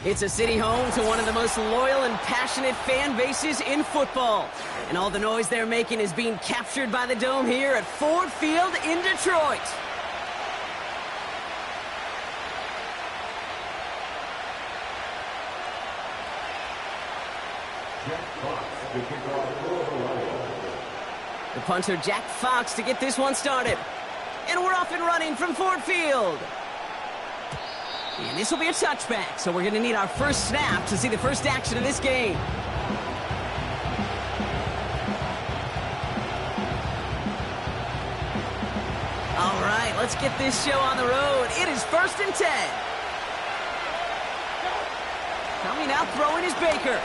It's a city home to one of the most loyal and passionate fan bases in football. And all the noise they're making is being captured by the Dome here at Ford Field in Detroit. The punter, Jack Fox, to get this one started. And we're off and running from Ford Field. And this will be a touchback, so we're going to need our first snap to see the first action of this game. All right, let's get this show on the road. It is 1st and 10. Coming out throwing is Baker.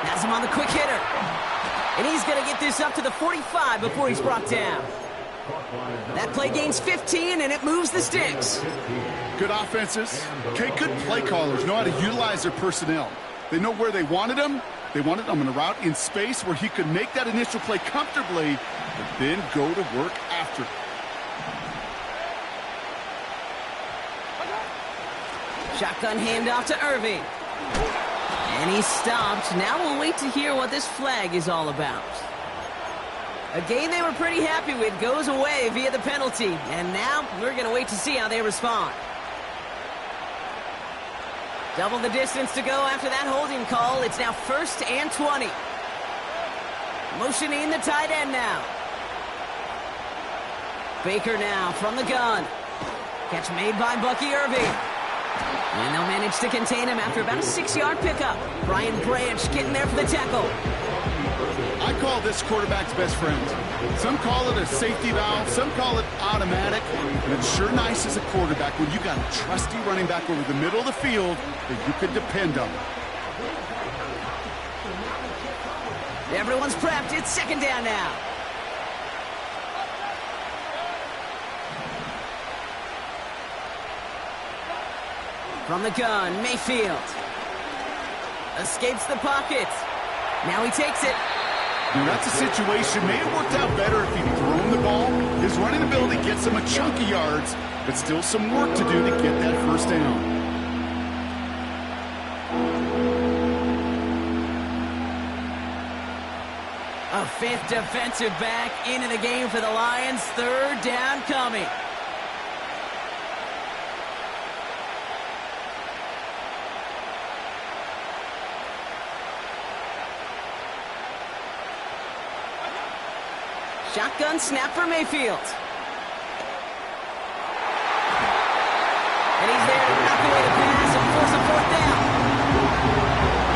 Has him on the quick hitter. And he's going to get this up to the 45 before he's brought down. That play gains 15, and it moves the sticks. Good offenses. Okay, good play callers know how to utilize their personnel. They know where they wanted them. They wanted them in a route in space where he could make that initial play comfortably, but then go to work after. Shotgun handoff to Irving. And he's stopped. Now we'll wait to hear what this flag is all about. A game they were pretty happy with goes away via the penalty. And now we're going to wait to see how they respond. Double the distance to go after that holding call. It's now 1st and 20. Motioning the tight end now. Baker now from the gun. Catch made by Bucky Irving. And they'll manage to contain him after about a 6-yard pickup. Brian Branch getting there for the tackle. I call this quarterback's best friend. Some call it a safety valve, some call it automatic, and it's sure nice as a quarterback when you got a trusty running back over the middle of the field that you could depend on. Everyone's prepped. It's 2nd down now. From the gun, Mayfield. Escapes the pocket. Now he takes it. And that's a situation. May have worked out better if he'd thrown the ball. His running ability gets him a chunk of yards, but still some work to do to get that first down. A 5th defensive back into the game for the Lions. 3rd down coming. Shotgun snap for Mayfield. And he's there to knock away the pass and force a 4th down.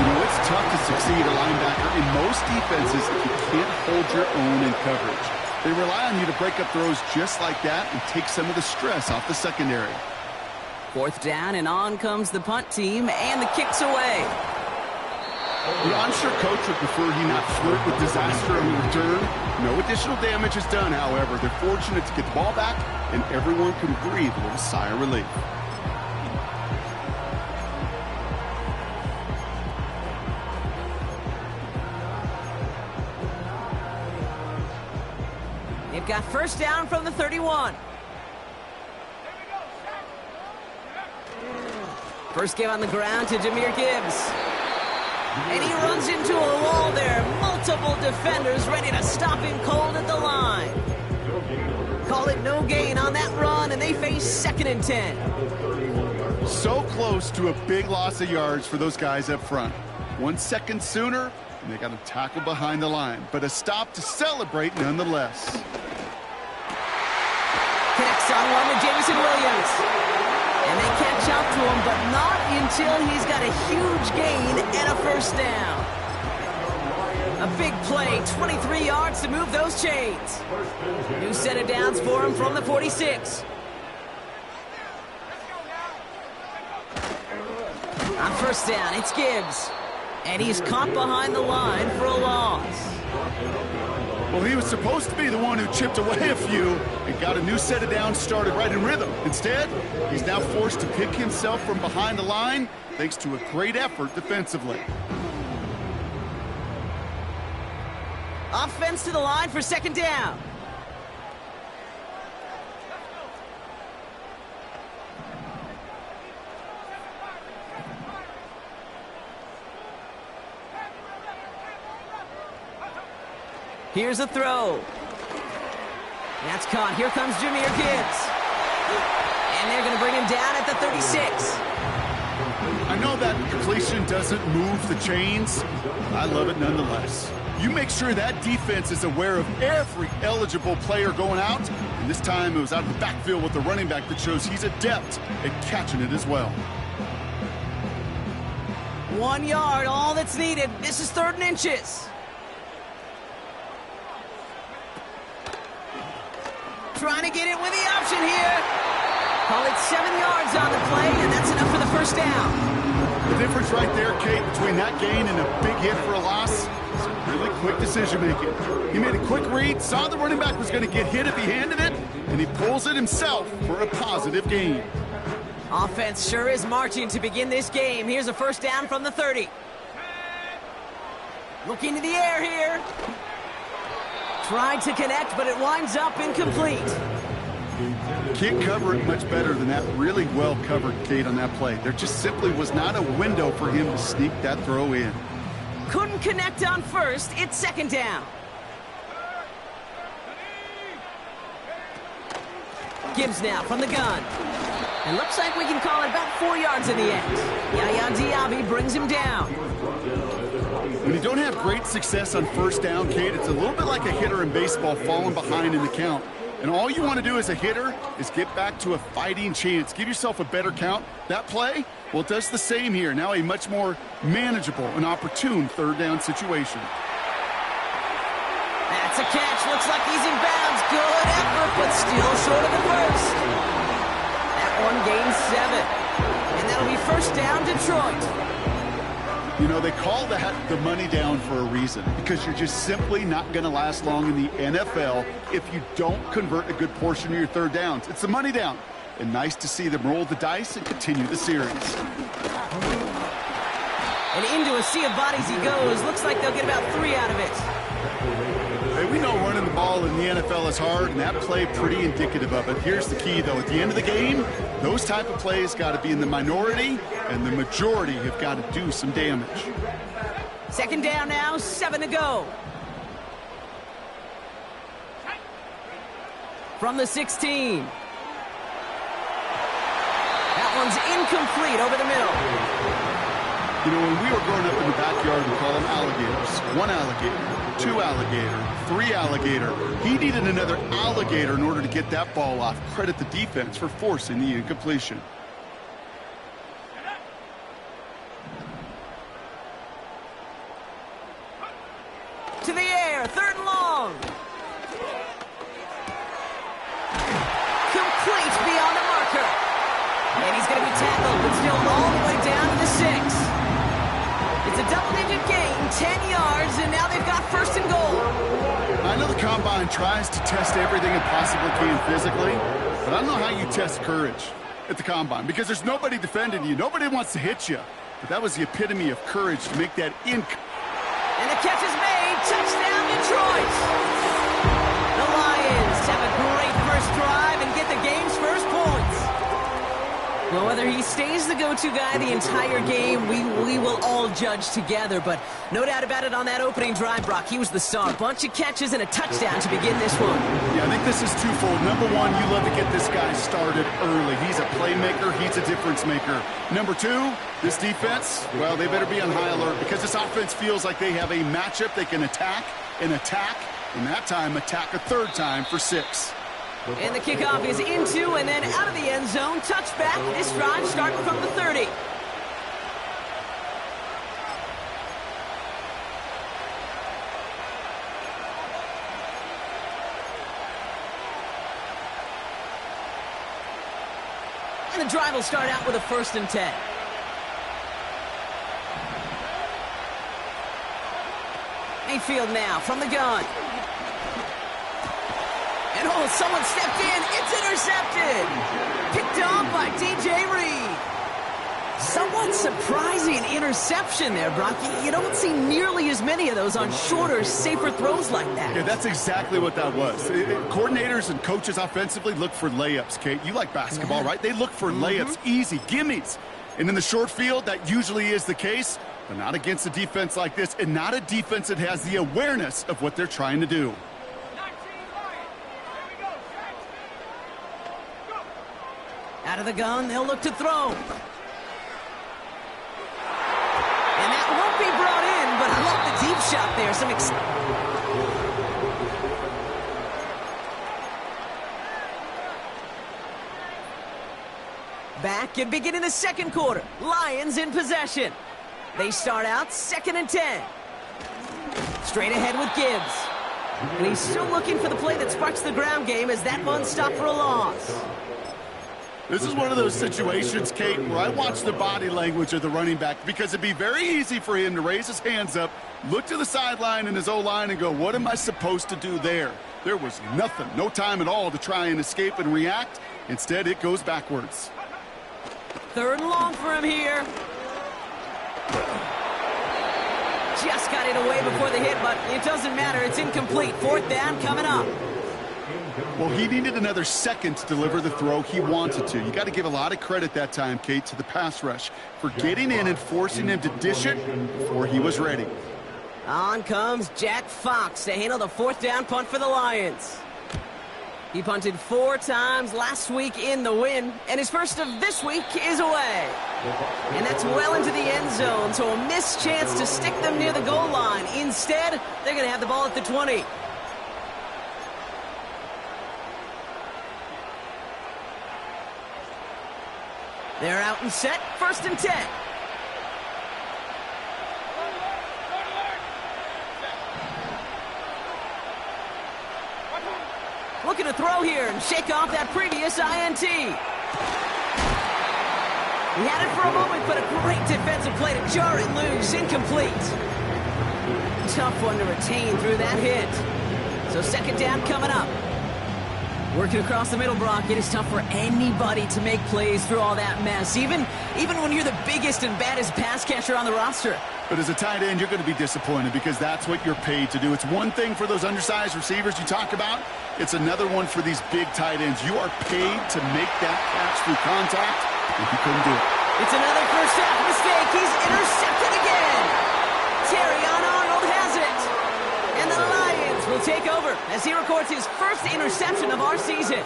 You know, it's tough to succeed a linebacker in most defenses if you can't hold your own in coverage. They rely on you to break up throws just like that and take some of the stress off the secondary. 4th down, and on comes the punt team, and the kick's away. You know, I'm sure coach would prefer he not flirt with disaster on the return. No additional damage is done, however. They're fortunate to get the ball back, and everyone can breathe a little sigh of relief. They've got 1st down from the 31. First give on the ground to Jahmyr Gibbs. And he runs into a wall there. Multiple defenders ready to stop him cold at the line. Call it no gain on that run, and they face 2nd and 10. So close to a big loss of yards for those guys up front. 1 second sooner, and they got a tackle behind the line. But a stop to celebrate nonetheless. Connects on one to Jameson Williams. And they catch up to him, but not until he's got a huge gain and a 1st down. A big play, 23 yards to move those chains. New set of downs for him from the 46. On 1st down, it's Gibbs. And he's caught behind the line for a loss. Well, he was supposed to be the one who chipped away a few and got a new set of downs started right in rhythm. Instead, he's now forced to pick himself from behind the line thanks to a great effort defensively. Offense to the line for 2nd down. Here's a throw. That's caught. Here comes Jahmyr Gibbs. And they're going to bring him down at the 36. I know that completion doesn't move the chains. I love it nonetheless. You make sure that defense is aware of every eligible player going out. And this time it was out of the backfield with the running back that shows he's adept at catching it as well. 1 yard, all that's needed. This is 3rd and inches. Trying to get it with the option here. Call it 7 yards on the play, and that's enough for the first down. The difference right there, Kate, between that gain and a big hit for a loss is really quick decision-making. He made a quick read, saw the running back was going to get hit if he handed it, and he pulls it himself for a positive gain. Offense sure is marching to begin this game. Here's a first down from the 30. Looking to the air here. Tried to connect, but it winds up incomplete. Can't cover it much better than that. Really well covered, Kate, on that play. There just simply was not a window for him to sneak that throw in. Couldn't connect on first. It's 2nd down. Gibbs now from the gun. It looks like we can call it about 4 yards in the end. Yaya Diaby brings him down. When you don't have great success on first down, Kate, it's a little bit like a hitter in baseball falling behind in the count. And all you want to do as a hitter is get back to a fighting chance. Give yourself a better count. That play, well, it does the same here. Now a much more manageable and opportune 3rd down situation. That's a catch. Looks like he's in bounds. Good effort, but still short of the first. That one gains 7. And that'll be first down, Detroit. You know, they call that the money down for a reason, because you're just simply not going to last long in the NFL if you don't convert a good portion of your 3rd downs. It's the money down. And nice to see them roll the dice and continue the series. And into a sea of bodies he goes. Looks like they'll get about 3 out of it. Hey, we know running the ball in the NFL is hard, and that play pretty indicative of it. Here's the key, though. At the end of the game, those type of plays got to be in the minority, and the majority have got to do some damage. 2nd down now, 7 to go. From the 16. That one's incomplete over the middle. You know, when we were growing up in the backyard, we call them alligators. 1 alligator, 2 alligator, 3 alligator. He needed another alligator in order to get that ball off. Credit the defense for forcing the incompletion. To the air, 3rd and long. Complete beyond the marker. And he's going to be tackled, but still all the way down to the 6. It's a double-digit gain, 10 yards, and now they've got 1st and goal. I know the Combine tries to test everything it possibly can physically, but I don't know how you test courage at the Combine, because there's nobody defending you. Nobody wants to hit you. But that was the epitome of courage to make that And the catch is made. Touchdown, Detroit. The Lions have a great first drive and get the game's first points. Well, whether he stays the go-to guy the entire game, we will all judge together. But no doubt about it, on that opening drive, Brock, he was the star. Bunch of catches and a touchdown to begin this one. Yeah, I think this is twofold. Number one, you love to get this guy started early. He's a playmaker. He's a difference maker. Number two, this defense, well, they better be on high alert, because this offense feels like they have a matchup they can attack, and that time attack a 3rd time for 6. And the kickoff is into and then out of the end zone. Touchback. This drive starting from the 30. And the drive will start out with a 1st and 10. Mayfield now from the gun. And oh, someone stepped in. It's intercepted. Picked off by DJ Reed. Somewhat surprising interception there, Brock. You don't see nearly as many of those on shorter, safer throws like that. Yeah, that's exactly what that was. Coordinators and coaches offensively look for layups, Kate. You like basketball, right? They look for layups, easy, gimmies. And in the short field, that usually is the case, but not against a defense like this, and not a defense that has the awareness of what they're trying to do. Out of the gun, they'll look to throw. And that won't be brought in, but I love the deep shot there. Back and beginning the second quarter. Lions in possession. They start out 2nd and 10. Straight ahead with Gibbs. And he's still looking for the play that sparks the ground game as that one stopped for a loss. This is one of those situations, Kate, where I watch the body language of the running back because it'd be very easy for him to raise his hands up, look to the sideline in his O-line and go, what am I supposed to do there? There was nothing, no time at all to try and escape and react. Instead, it goes backwards. 3rd and long for him here. Just got it away before the hit, but it doesn't matter. It's incomplete. 4th down coming up. Well, he needed another second to deliver the throw he wanted to. You got to give a lot of credit that time, Kate, to the pass rush for getting in and forcing him to dish it before he was ready. On comes Jack Fox to handle the 4th down punt for the Lions. He punted 4 times last week in the win, and his first of this week is away. And that's well into the end zone, so a missed chance to stick them near the goal line. Instead, they're going to have the ball at the 20. They're out and set, 1st and 10. Looking to throw here and shake off that previous INT. He had it for a moment, but a great defensive play to jar it loose. Incomplete. Tough one to retain through that hit. So 2nd down coming up. Working across the middle, Brock, it is tough for anybody to make plays through all that mess, even when you're the biggest and baddest pass catcher on the roster. But as a tight end, you're going to be disappointed because that's what you're paid to do. It's one thing for those undersized receivers you talk about. It's another one for these big tight ends. You are paid to make that catch through contact, and he couldn't do it. It's another first half mistake. He's intercepted again. Terrion Arnold has it. And the Lions will take over as he records his first interception of our season.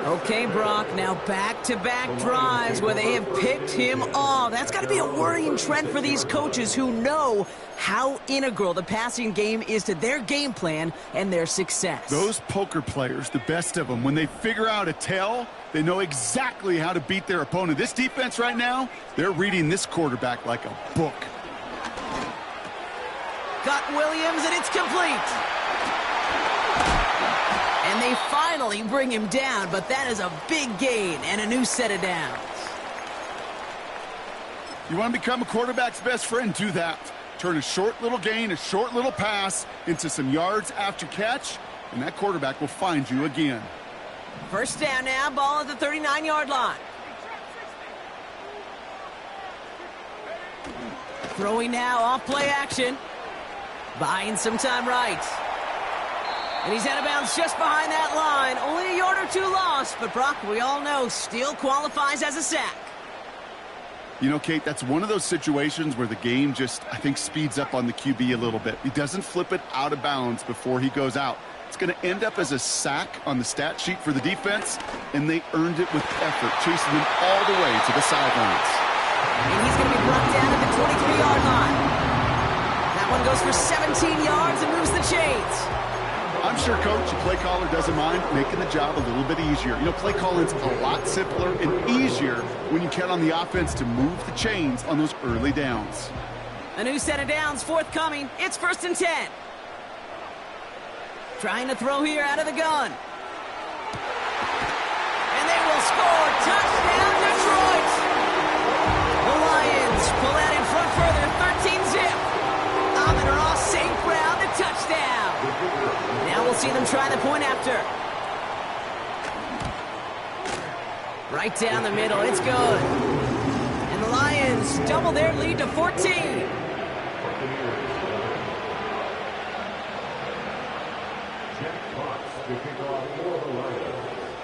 Okay, Brock, now back-to-back drives where they have picked him off. That's got to be a worrying trend for these coaches who know how integral the passing game is to their game plan and their success. Those poker players, the best of them, when they figure out a tell, they know exactly how to beat their opponent. This defense right now, they're reading this quarterback like a book. Got Williams, and it's complete. And they finally bring him down, but that is a big gain and a new set of downs. You want to become a quarterback's best friend? Do that. Turn a short little gain, a short little pass into some yards after catch, and that quarterback will find you again. 1st down now, ball at the 39-yard line. Throwing now, off play action. Buying some time right. And he's out of bounds just behind that line. Only a yard or 2 lost, but Brock, we all know, still qualifies as a sack. You know, Kate, that's one of those situations where the game just, I think, speeds up on the QB a little bit. He doesn't flip it out of bounds before he goes out. It's going to end up as a sack on the stat sheet for the defense, and they earned it with effort, chasing him all the way to the sidelines. And he's going to be brought down at the 23-yard line. That one goes for 17 yards and moves the chains. I'm sure, Coach, the play caller doesn't mind making the job a little bit easier. You know, play calling's a lot simpler and easier when you count on the offense to move the chains on those early downs. A new set of downs forthcoming. It's 1st and 10. Trying to throw here out of the gun. And they will score. Touchdown, Detroit! The Lions pull out in front further, 13-zip. Amon-Ra St. Brown, the touchdown. Now we'll see them try the point after. Right down the middle, it's good. And the Lions double their lead to 14.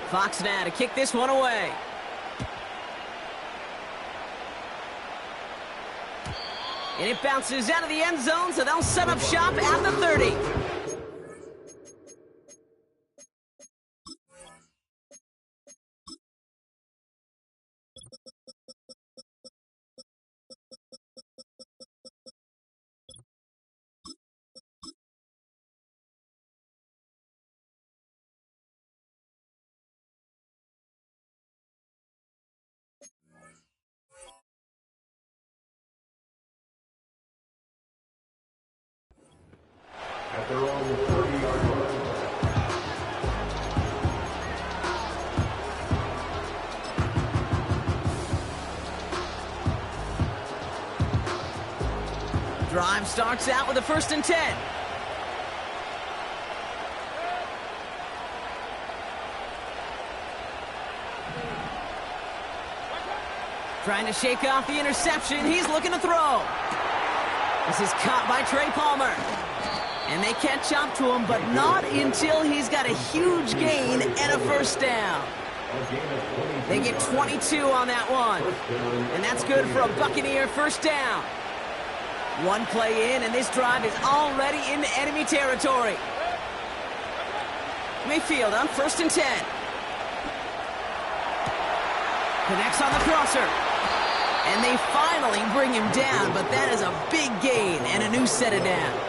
Fox now to kick this one away. And it bounces out of the end zone, so they'll set up shop at the 30. At their own 30-yard line. Drive starts out with a 1st and 10. Trying to shake off the interception. He's looking to throw. This is caught by Trey Palmer. And they catch up to him, but not until he's got a huge gain and a 1st down. They get 22 on that one. And that's good for a Buccaneer 1st down. One play in, and this drive is already into enemy territory. Mayfield on 1st and 10. Connects on the crosser. And they finally bring him down, but that is a big gain and a new set of downs.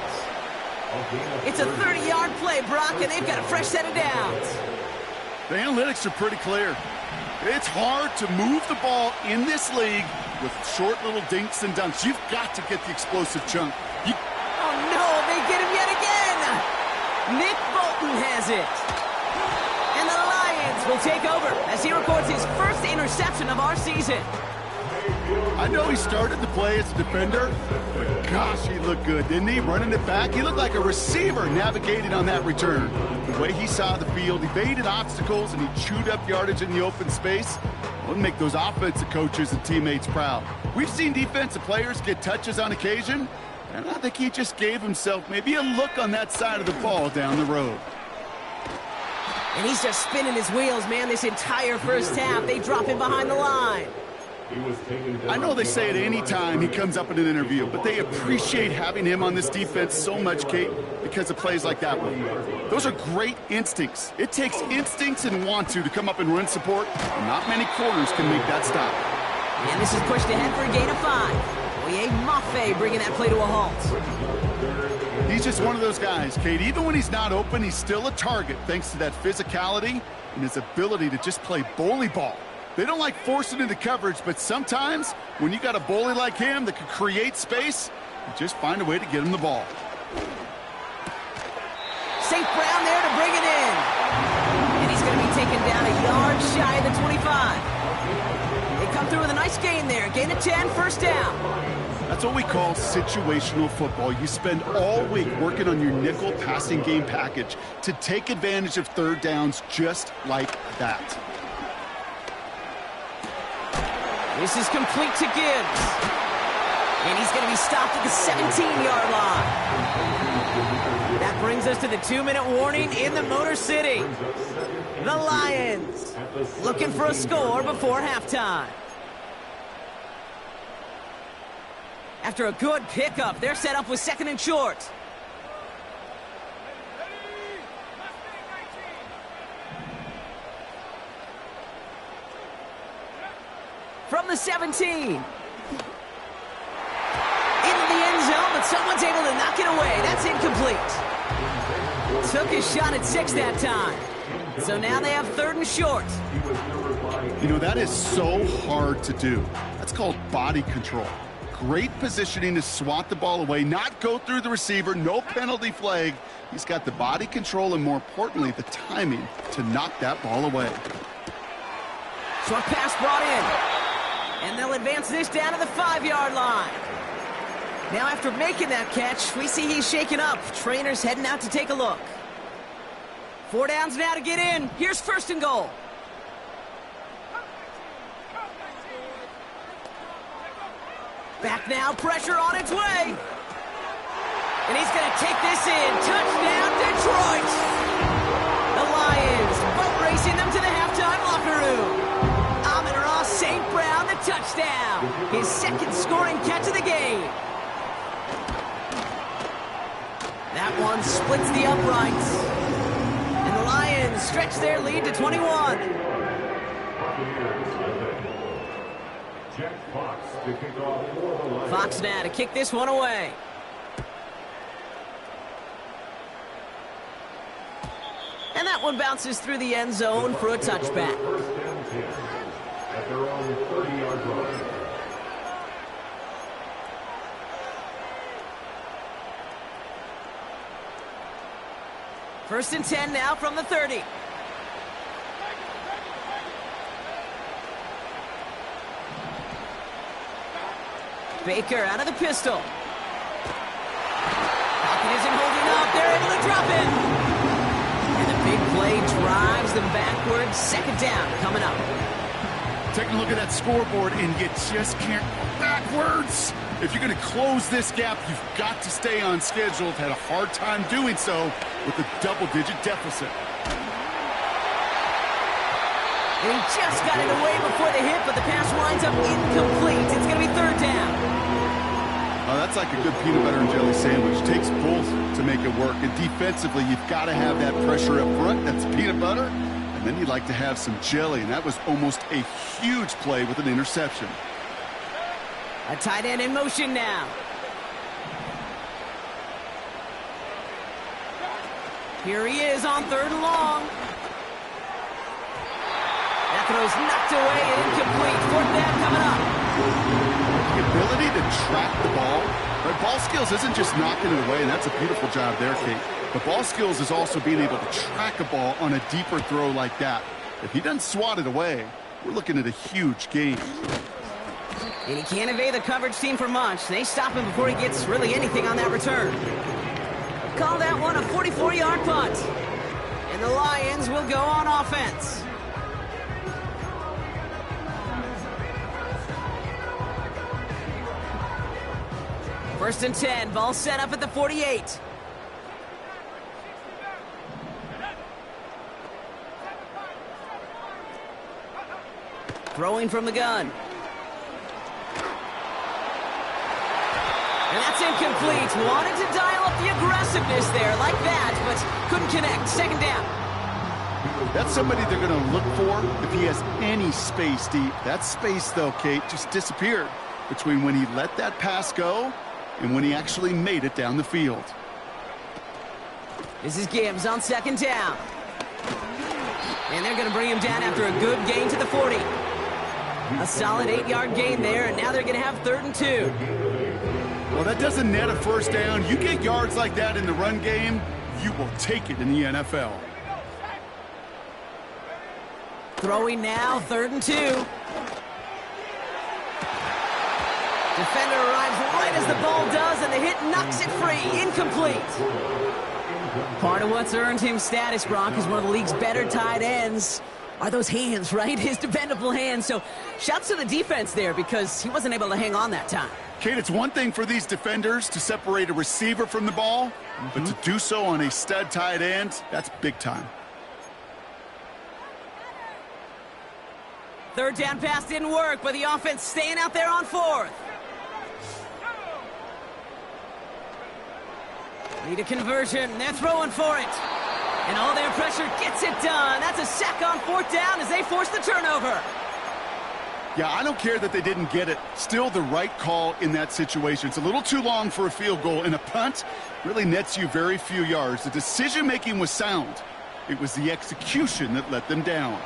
It's a 30-yard play, Brock, and they've got a fresh set of downs. The analytics are pretty clear. It's hard to move the ball in this league with short little dinks and dunks. You've got to get the explosive chunk. Oh, no, they get him yet again. Nick Bolton has it. And the Lions will take over as he records his 1st interception of our season. I know he started the play as a defender, but gosh, he looked good, didn't he? Running it back, he looked like a receiver navigating on that return. The way he saw the field, evaded obstacles, and he chewed up yardage in the open space. Wouldn't make those offensive coaches and teammates proud. We've seen defensive players get touches on occasion, and I think he just gave himself maybe a look on that side of the ball down the road. And he's just spinning his wheels, man, this entire 1st half. They drop him behind the line. I know they say it any time he comes up in an interview, but they appreciate having him on this defense so much, Kate, because of plays like that one. Those are great instincts. It takes instincts and want to come up and run support. Not many corners can make that stop. And this is pushed ahead for a gain of 5. Oye Mafe bringing that play to a halt. He's just one of those guys, Kate. Even when he's not open, he's still a target thanks to that physicality and his ability to just play bully ball. They don't like forcing into coverage, but sometimes when you got a bully like him that can create space, you just find a way to get him the ball. St. Brown there to bring it in. And he's going to be taken down a yard shy of the 25. They come through with a nice gain there. Gain of 10, 1st down. That's what we call situational football. You spend all week working on your nickel passing game package to take advantage of 3rd downs just like that. This is complete to Gibbs. And he's going to be stopped at the 17-yard line. That brings us to the 2-minute warning in the Motor City. The Lions looking for a score before halftime. After a good pickup, they're set up with 2nd and short. From the 17. Into the end zone, but someone's able to knock it away. That's incomplete. Took his shot at 6 that time. So now they have 3rd and short. You know, that is so hard to do. That's called body control. Great positioning to swat the ball away, not go through the receiver, no penalty flag. He's got the body control and, more importantly, the timing to knock that ball away. Short pass brought in. And they'll advance this down to the 5-yard line. Now after making that catch, we see he's shaken up. Trainer's heading out to take a look. 4 downs now to get in. Here's 1st and goal. Back now, pressure on its way. And he's going to take this in. Touchdown, Detroit! The Lions boat racing them to the halftime locker room. Amon-Ra St. Brown, the touchdown. His 2nd scoring catch of the game. touchdown, splits the uprights. And the Lions stretch their lead to 21. Jack Fox to kick off for the Lions. Fox now to kick this one away. And that one bounces through the end zone for a touchback. First and 10 at their own 30-yard line. First and 10 now from the 30. Baker out of the pistol. Pocket isn't holding up. They're able to drop it. And the big play drives them backwards. Second down coming up. Taking a look at that scoreboard, and you just can't go backwards. If you're going to close this gap, you've got to stay on schedule. Had a hard time doing so with a double-digit deficit. And he just got it away before the hit, but the pass winds up incomplete. It's going to be third down. Oh, that's like a good peanut butter and jelly sandwich. Takes both to make it work. And defensively, you've got to have that pressure up front. That's peanut butter. And then you'd like to have some jelly. And that was almost a huge play with an interception. A tight end in motion now. Here he is on third and long. That throw's knocked away and incomplete. Fourth down coming up. The ability to track the ball. But ball skills isn't just knocking it away, and that's a beautiful job there, Kate. But ball skills is also being able to track a ball on a deeper throw like that. If he doesn't swat it away, we're looking at a huge gain. And he can't evade the coverage team for much. They stop him before he gets really anything on that return. Call that one a 44-yard punt. And the Lions will go on offense. First and 10, ball set up at the 48. Throwing from the gun. And that's incomplete. Wanted to dial up the aggressiveness there like that, but couldn't connect. Second down. That's somebody they're going to look for if he has any space deep. That space, though, Kate, just disappeared between when he let that pass go and when he actually made it down the field. This is Gibbs on second down. And they're going to bring him down after a good gain to the 40. A solid 8-yard gain there, and now they're going to have third and 2. Well, that doesn't net a first down. You get yards like that in the run game, you will take it in the NFL. Throwing now, third and 2. Defender arrives right as the ball does, and the hit knocks it free. Incomplete. Part of what's earned him status, Brock, is one of the league's better tight ends. Are those hands, right? His dependable hands. So shouts to the defense there because he wasn't able to hang on that time. Kate, it's one thing for these defenders to separate a receiver from the ball, but to do so on a stud tight end, that's big time. Third down pass didn't work, but the offense staying out there on fourth. Need a conversion. They're throwing for it. And all their pressure gets it done. That's a sack on fourth down as they force the turnover. Yeah, I don't care that they didn't get it. Still the right call in that situation. It's a little too long for a field goal, and a punt really nets you very few yards. The decision-making was sound. It was the execution that let them down.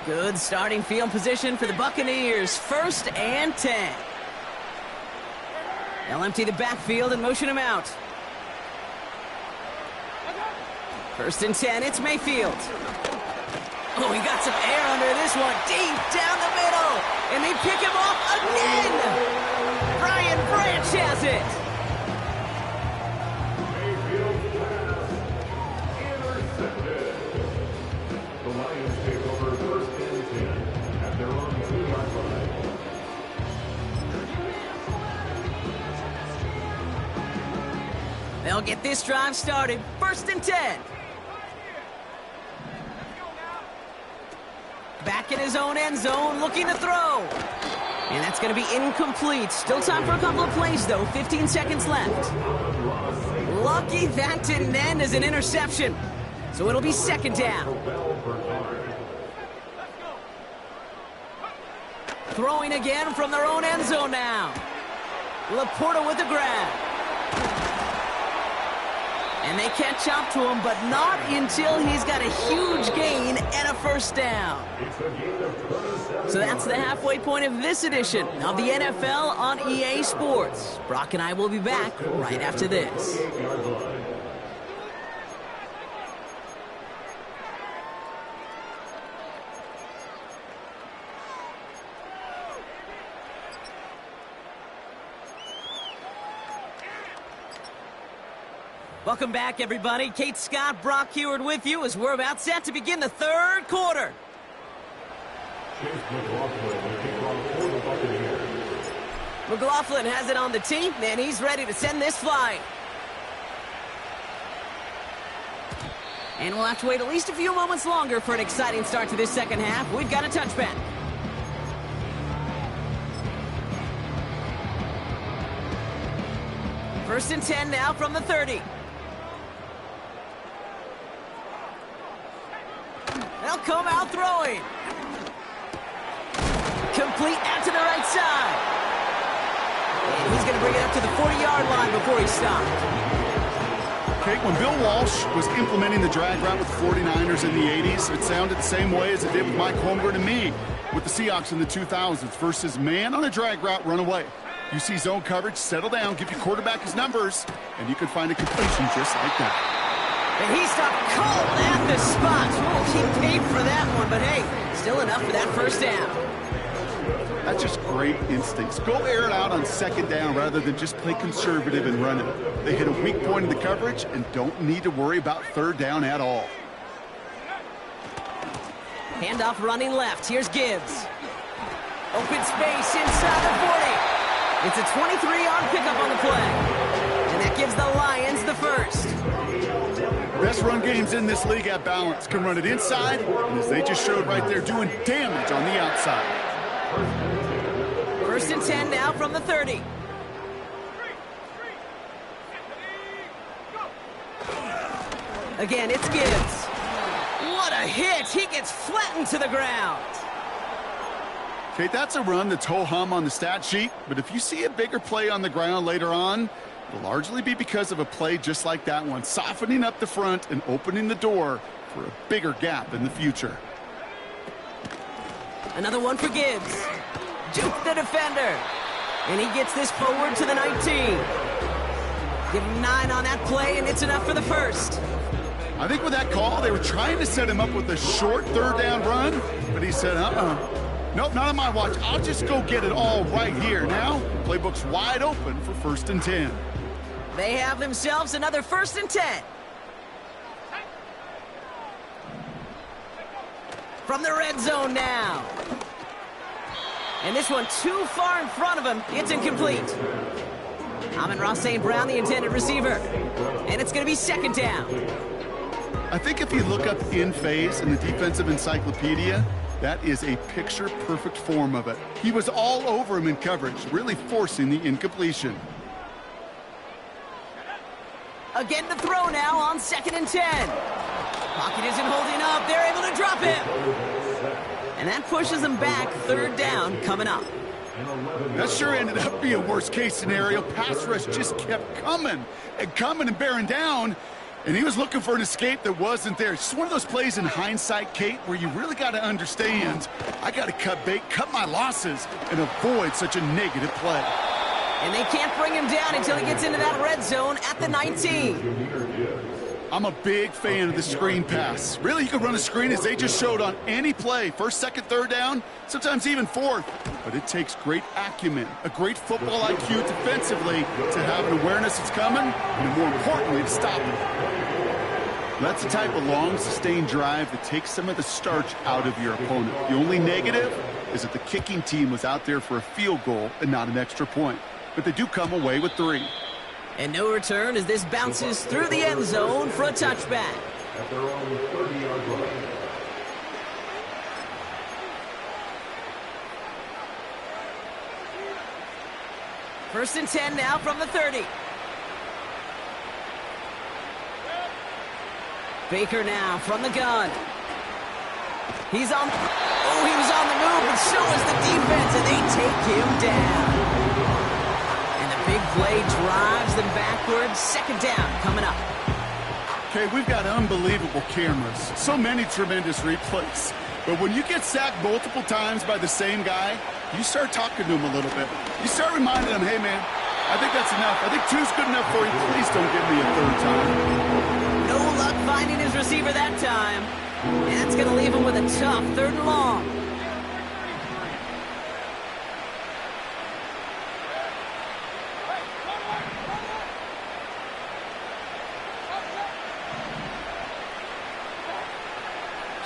Good starting field position for the Buccaneers. First and 10. They'll empty the backfield and motion him out. First and 10, it's Mayfield. Oh, he got some air under this one. Deep down the middle. And they pick him off again. Brian Branch has it. Mayfield pass intercepted. The Lions take over first and 10 at their own 2-yard line. They'll get this drive started. First and 10. Back in his own end zone, looking to throw. And that's going to be incomplete. Still time for a couple of plays, though. 15 seconds left. Lucky that didn't end as an interception. So it'll be second down. Throwing again from their own end zone now. Laporta with the grab. And they catch up to him, but not until he's got a huge gain and a first down. So that's the halfway point of this edition of the NFL on EA Sports. Brock and I will be back right after this. Welcome back, everybody. Kate Scott, Brock Huard with you as we're about set to begin the third quarter. McLaughlin has it on the tee, and he's ready to send this flying. And we'll have to wait at least a few moments longer for an exciting start to this second half. We've got a touchback. First and 10 now from the 30. They'll come out throwing. Complete out to the right side. And he's going to bring it up to the 40-yard line before he stopped. Okay, when Bill Walsh was implementing the drag route with the 49ers in the 80s, it sounded the same way as it did with Mike Holmgren and me with the Seahawks in the 2000s versus man on a drag route, run away. You see zone coverage, settle down, give your quarterback his numbers, and you can find a completion just like that. And he stopped cold at the spot. Oh, he paid for that one, but hey, still enough for that first down. That's just great instincts. Go air it out on second down rather than just play conservative and run it. They hit a weak point in the coverage and don't need to worry about third down at all. Handoff running left. Here's Gibbs. Open space inside the 40. It's a 23-yard pickup on the play. And that gives the Lions the first. Best run games in this league at balance. Can run it inside, and as they just showed right there, doing damage on the outside. First and 10 now from the 30. Again, it's Gibbs. What a hit! He gets flattened to the ground. Okay, that's a run that's ho-hum on the stat sheet, but if you see a bigger play on the ground later on, it'll largely be because of a play just like that one, softening up the front and opening the door for a bigger gap in the future. Another one for Gibbs. Juke the defender. And he gets this forward to the 19. Give him 9 on that play, and it's enough for the first. I think with that call, they were trying to set him up with a short third down run, but he said, nope, not on my watch. I'll just go get it all right here. Now, playbook's wide open for first and 10. They have themselves another first and 10. From the red zone now. And this one too far in front of him. It's incomplete. Amon-Ra St. Brown, the intended receiver. And it's going to be second down. I think if you look up in phase in the defensive encyclopedia, that is a picture-perfect form of it. He was all over him in coverage, really forcing the incompletion. Again the throw now on second and 10. Pocket isn't holding up. They're able to drop him. And that pushes them back. Third down coming up. That sure ended up being worst-case scenario. Pass rush just kept coming and bearing down. And he was looking for an escape that wasn't there. It's just one of those plays in hindsight, Kate, where you really got to understand, I got to cut bait, cut my losses, and avoid such a negative play. And they can't bring him down until he gets into that red zone at the 19. I'm a big fan of the screen pass. Really, you can run a screen as they just showed on any play. First, second, third down, sometimes even fourth. But it takes great acumen, a great football IQ defensively to have an awareness it's coming, and more importantly, to stop it. That's the type of long, sustained drive that takes some of the starch out of your opponent. The only negative is that the kicking team was out there for a field goal and not an extra point. But they do come away with 3. And no return as this bounces through the end zone for a touchback. At their own 30-yard line. First and 10 now from the 30. Baker now from the gun. He's on. Oh, he was on the move, but so was the defense, and they take him down. And the big play drives them backwards. Second down coming up. Okay, we've got unbelievable cameras. So many tremendous replays. But when you get sacked multiple times by the same guy, you start talking to him a little bit. You start reminding him, hey, man, I think that's enough. I think two's good enough for you. Please don't give me a third time. No luck finding his receiver that time. And that's going to leave him with a tough 3rd and long.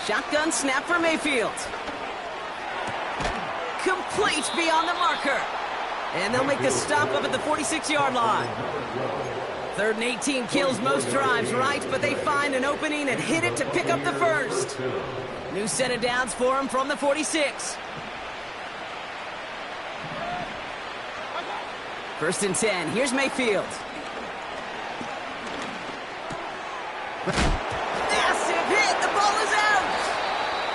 Shotgun snap for Mayfield. Complete beyond the marker. And they'll make the stop up at the 46-yard line. 3rd and 18 kills most drives, right? But they find an opening and hit it to pick up the first. New set of downs for him from the 46. First and 10. Here's Mayfield. Massive hit. The ball is out.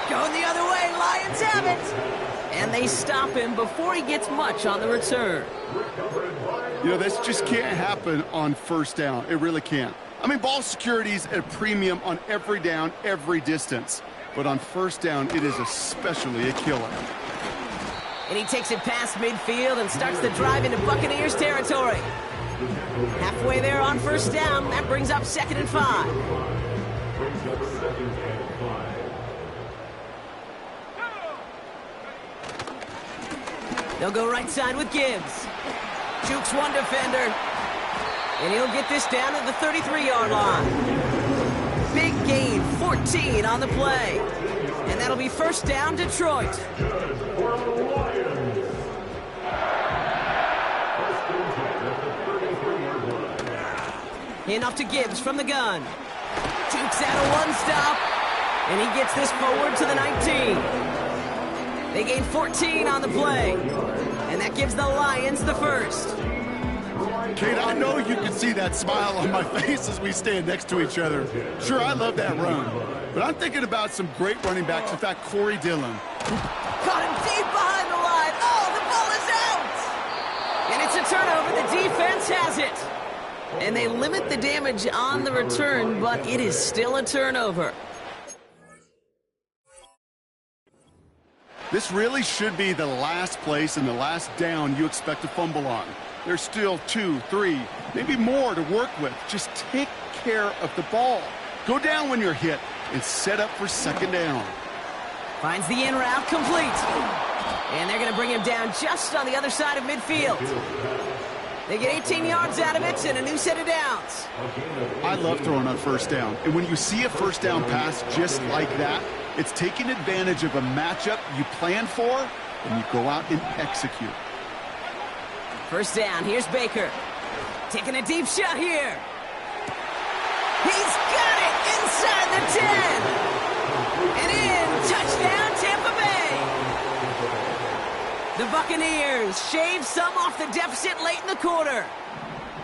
Going the other way. Lions have it. And they stop him before he gets much on the return. You know, this just can't happen on first down. It really can't. I mean, ball security's at a premium on every down, every distance. But on first down, it is especially a killer. And he takes it past midfield and starts the drive into Buccaneers territory. Halfway there on first down. That brings up 2nd and 5. They'll go right side with Gibbs. Jukes one defender. And he'll get this down at the 33-yard line. Big gain, 14 on the play. And that'll be first down, Detroit. In off to Gibbs from the gun. Jukes out a one-stop. And he gets this forward to the 19. They gain 14 on the play. And that gives the Lions the first. Kate, I know you can see that smile on my face as we stand next to each other. Sure, I love that run. But I'm thinking about some great running backs. In fact, Corey Dillon. Caught him deep behind the line. Oh, the ball is out! And it's a turnover. The defense has it. And they limit the damage on the return, but it is still a turnover. This really should be the last place and the last down you expect to fumble on. There's still 2, 3, maybe more to work with. Just take care of the ball. Go down when you're hit and set up for second down. Finds the in route complete. And they're going to bring him down just on the other side of midfield. They get 18 yards out of it and a new set of downs. I love throwing on first down. And when you see a first down pass just like that, it's taking advantage of a matchup you plan for, and you go out and execute. First down, here's Baker. Taking a deep shot here. He's got it inside the 10. And in, touchdown, Tampa Bay. The Buccaneers shave some off the deficit late in the quarter.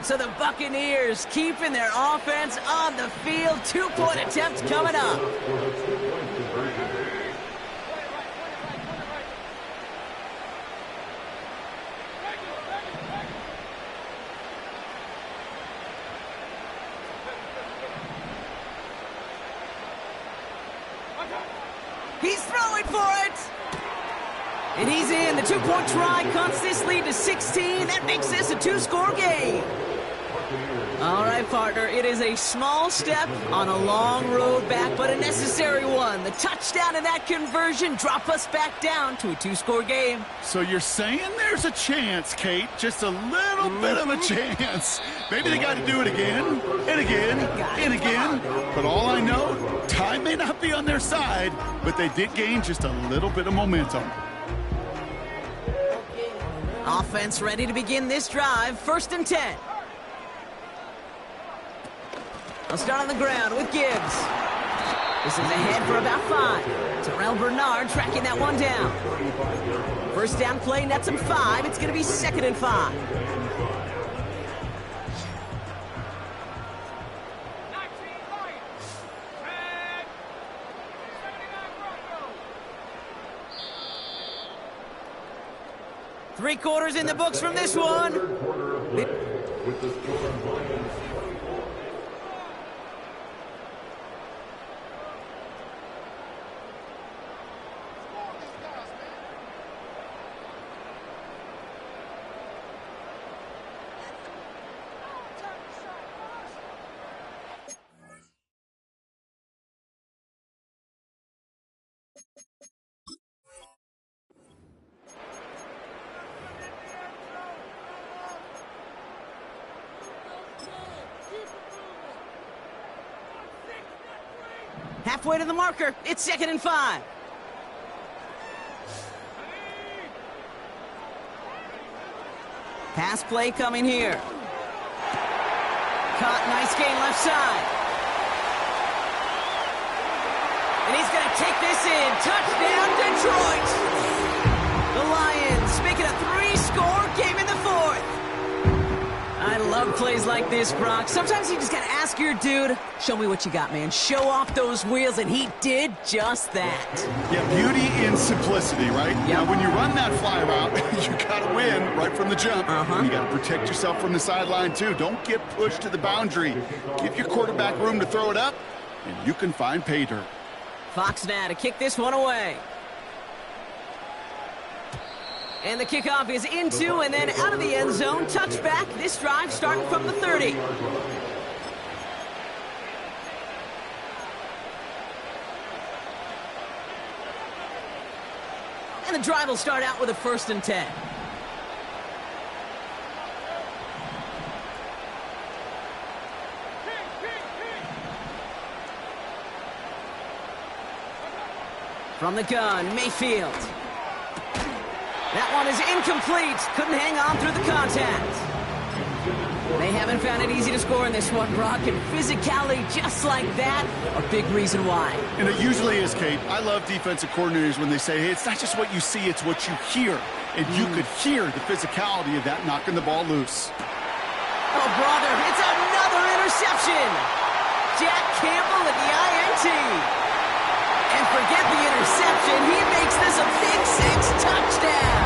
So the Buccaneers keeping their offense on the field. 2-point attempts coming up. He's throwing for it. And he's in. The 2-point try cuts this lead to 16. That makes this a 2-score game. All right, partner. It is a small step on a long road back, but a necessary one. The touchdown and that conversion drop us back down to a 2-score game. So you're saying there's a chance, Kate, just a little bit of a chance. Maybe they got to do it again and again and again. But all I know, time may not be on their side, but they did gain just a little bit of momentum. Offense ready to begin this drive. First and 10. I'll start on the ground with Gibbs. This is ahead for about 5. Terrell Bernard tracking that one down. First down play, nets him 5. It's going to be 2nd and 5. 3 quarters in the books from this one. With the score, Lions. Halfway to the marker. It's 2nd and 5. Pass play coming here. Caught, nice gain left side. And he's going to take this in. Touchdown, Detroit! The Lions make it a 3-score game in the 4th. I love plays like this, Brock. Sometimes you just got to ask your dude, show me what you got, man. Show off those wheels, and he did just that. Yeah, beauty in simplicity, right? Yep. Now, when you run that fly route, you got to win right from the jump. And you got to protect yourself from the sideline, too. Don't get pushed to the boundary. Give your quarterback room to throw it up, and you can find pay dirt. Fox now to kick this one away. And the kickoff is into and then out of the end zone. Touchback. This drive starting from the 30. And the drive will start out with a 1st and 10. From the gun, Mayfield. That one is incomplete. Couldn't hang on through the contact. They haven't found it easy to score in this one, Brock, and physicality just like that, a big reason why. And it usually is, Kate. I love defensive coordinators when they say, hey, it's not just what you see, it's what you hear. And you could hear the physicality of that knocking the ball loose. Oh, brother, it's another interception. Jack Campbell at the INT. And forget the interception, he makes this a Big 6 touchdown.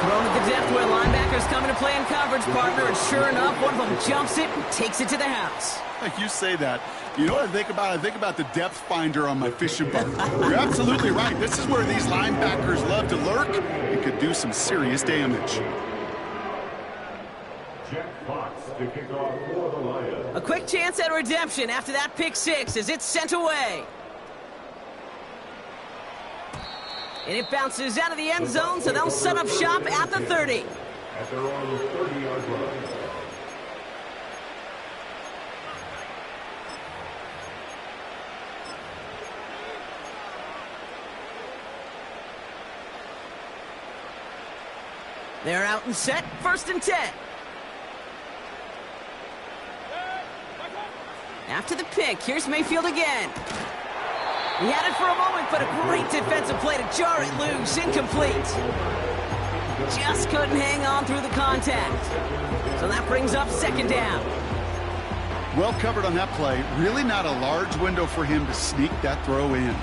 Thrown at the depth where linebackers come into play in coverage, partner, and sure enough, one of them jumps it and takes it to the house. Like you say that. You know what I think about? I think about the depth finder on my fishing boat. You're absolutely right. This is where these linebackers love to lurk and could do some serious damage. Jack Fox to kick off for the Lions. A quick chance at redemption after that pick 6 as it's sent away. And it bounces out of the end zone, so they'll set up shop at the 30. At their own 30-yard line. They're out and set, 1st and 10. After the pick, here's Mayfield again. He had it for a moment, but a great defensive play to jar it loose. Incomplete. Just couldn't hang on through the contact. So that brings up 2nd down. Well covered on that play. Really not a large window for him to sneak that throw in.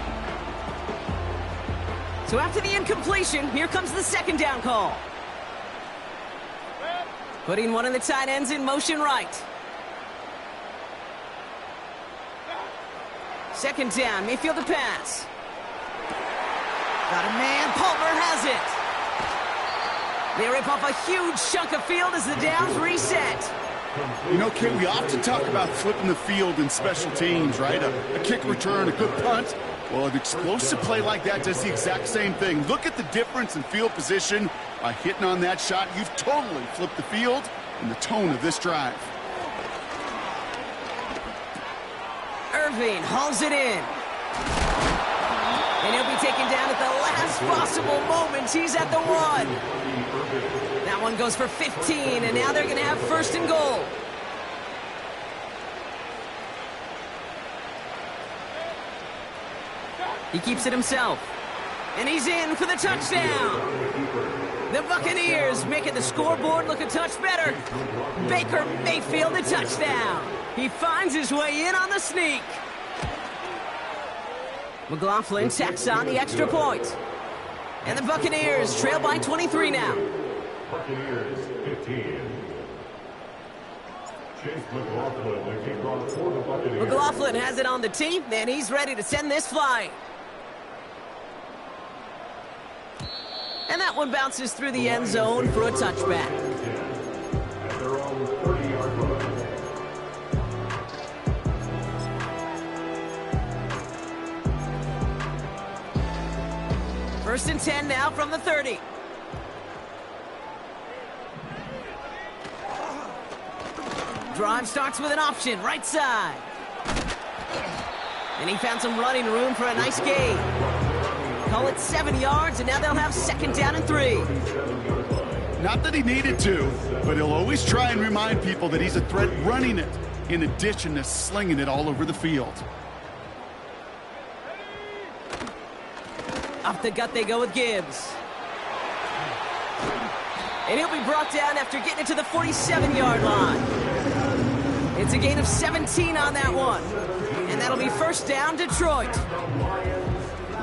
So after the incompletion, here comes the 2nd down call. Putting one of the tight ends in motion right. 2nd down, Mayfield to pass. Got a man, Palmer has it. They rip off a huge chunk of field as the downs reset. You know, Kate, we often talk about flipping the field in special teams, right? A kick return, a good punt. Well, an explosive play like that does the exact same thing. Look at the difference in field position. By hitting on that shot, you've totally flipped the field and the tone of this drive. Irving hauls it in. And he'll be taken down at the last possible moments. He's at the 1. That one goes for 15, and now they're going to have 1st and goal. He keeps it himself. And he's in for the touchdown. The Buccaneers making the scoreboard look a touch better. Baker Mayfield a touchdown. He finds his way in on the sneak. McLaughlin tacks on the extra point. And the Buccaneers trail by 23 now. Buccaneers 15. Chase McLaughlin, the kickoff for the Buccaneers. McLaughlin has it on the tee, and he's ready to send this flying. And that one bounces through the end zone for a touchback. At their own 30-yard line. First and 10 now from the 30. Drive starts with an option, right side. And he found some running room for a nice gain. Call it 7 yards, and now they'll have second down and 3. Not that he needed to, but he'll always try and remind people that he's a threat running it, in addition to slinging it all over the field. Off the gut they go with Gibbs. And he'll be brought down after getting it to the 47-yard line. It's a gain of 17 on that one. And that'll be first down, Detroit.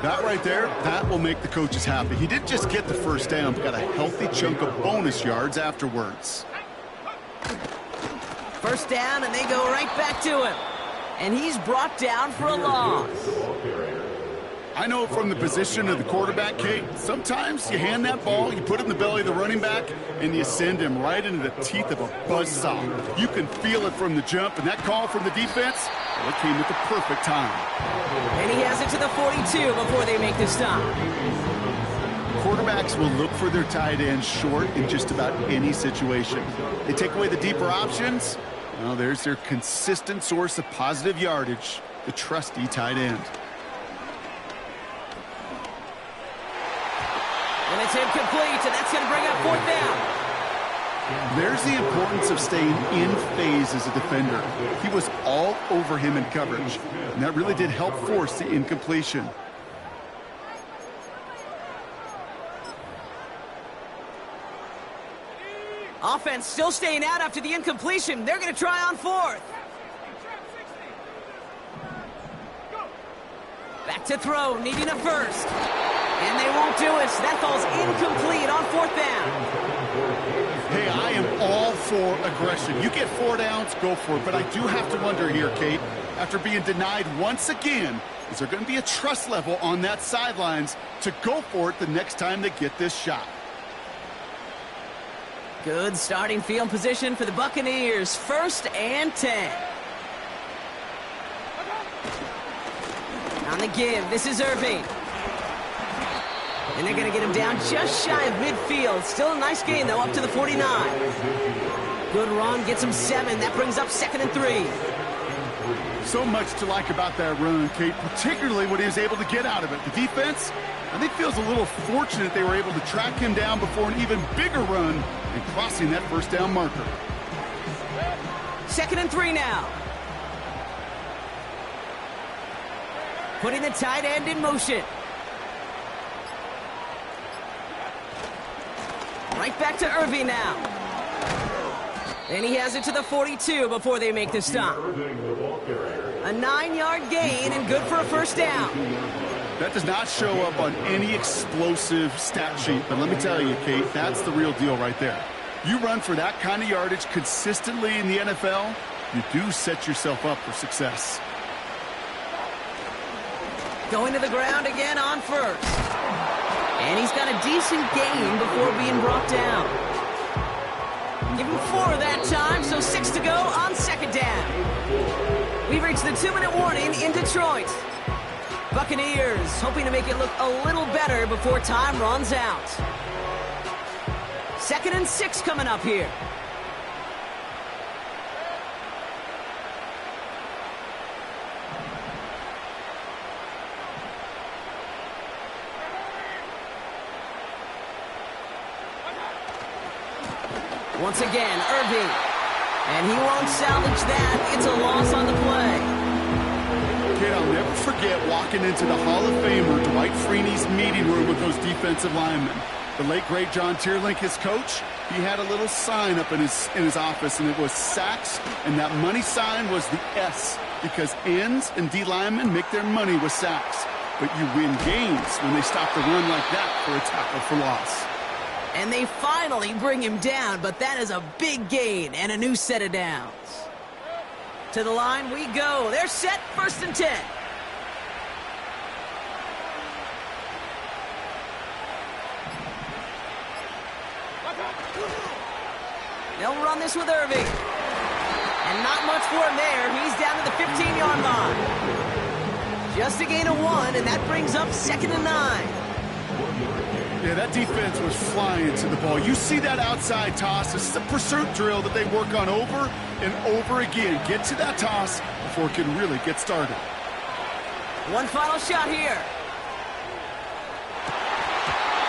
That right there, that will make the coaches happy. He didn't just get the first down, but got a healthy chunk of bonus yards afterwards. First down, and they go right back to him. And he's brought down for a loss. I know from the position of the quarterback, Kate, sometimes you hand that ball, you put it in the belly of the running back, and you send him right into the teeth of a buzzsaw. You can feel it from the jump, and that call from the defense, well, it came at the perfect time. And he has it to the 42 before they make the stop. Quarterbacks will look for their tight end short in just about any situation. They take away the deeper options, well, there's their consistent source of positive yardage, the trusty tight end. And it's incomplete, and that's going to bring up fourth down. There's the importance of staying in phase as a defender. He was all over him in coverage, and that really did help force the incompletion. Offense still staying out after the incompletion. They're going to try on fourth. Back to throw, needing a first. And they won't do it. That falls incomplete on fourth down. Hey, I am all for aggression. You get 4 downs, go for it. But I do have to wonder here, Kate, after being denied once again, is there going to be a trust level on that sidelines to go for it the next time they get this shot? Good starting field position for the Buccaneers. First and 10. On the give, this is Irving. And they're going to get him down just shy of midfield. Still a nice gain, though, up to the 49. Good run, gets him 7. That brings up second and 3. So much to like about that run, Kate, particularly what he was able to get out of it. The defense, I think, feels a little fortunate they were able to track him down before an even bigger run and crossing that first down marker. Second and 3 now. Putting the tight end in motion. Right back to Irving now. And he has it to the 42 before they make the stop. A 9-yard gain and good for a first down. That does not show up on any explosive stat sheet, but let me tell you, Kate, that's the real deal right there. You run for that kind of yardage consistently in the NFL, you do set yourself up for success. Going to the ground again on first. And he's got a decent gain before being brought down. Give him 4 that time, so 6 to go on second down. We've reached the 2-minute warning in Detroit. Buccaneers hoping to make it look a little better before time runs out. Second and 6 coming up here. Once again, Irving. And he won't salvage that. It's a loss on the play. Kid, I'll never forget walking into the Hall of Famer Dwight Freeney's meeting room with those defensive linemen. The late, great John Tierlink, his coach, he had a little sign up in his office, and it was sacks, and that money sign was the S, because ends and D linemen make their money with sacks. but you win games when they stop the run like that for a tackle for loss. And they finally bring him down, but that is a big gain and a new set of downs. To the line we go. They're set, 1st and 10. They'll run this with Irving. And not much for him there. He's down to the 15-yard line. Just a gain of 1, and that brings up 2nd and 9. Yeah, that defense was flying to the ball. You see that outside toss. This is a pursuit drill that they work on over and over again. Get to that toss before it can really get started. One final shot here.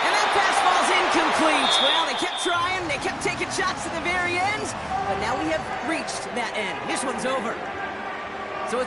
And that pass falls incomplete. Well, they kept trying. They kept taking shots to the very end. But now we have reached that end. This one's over. So it's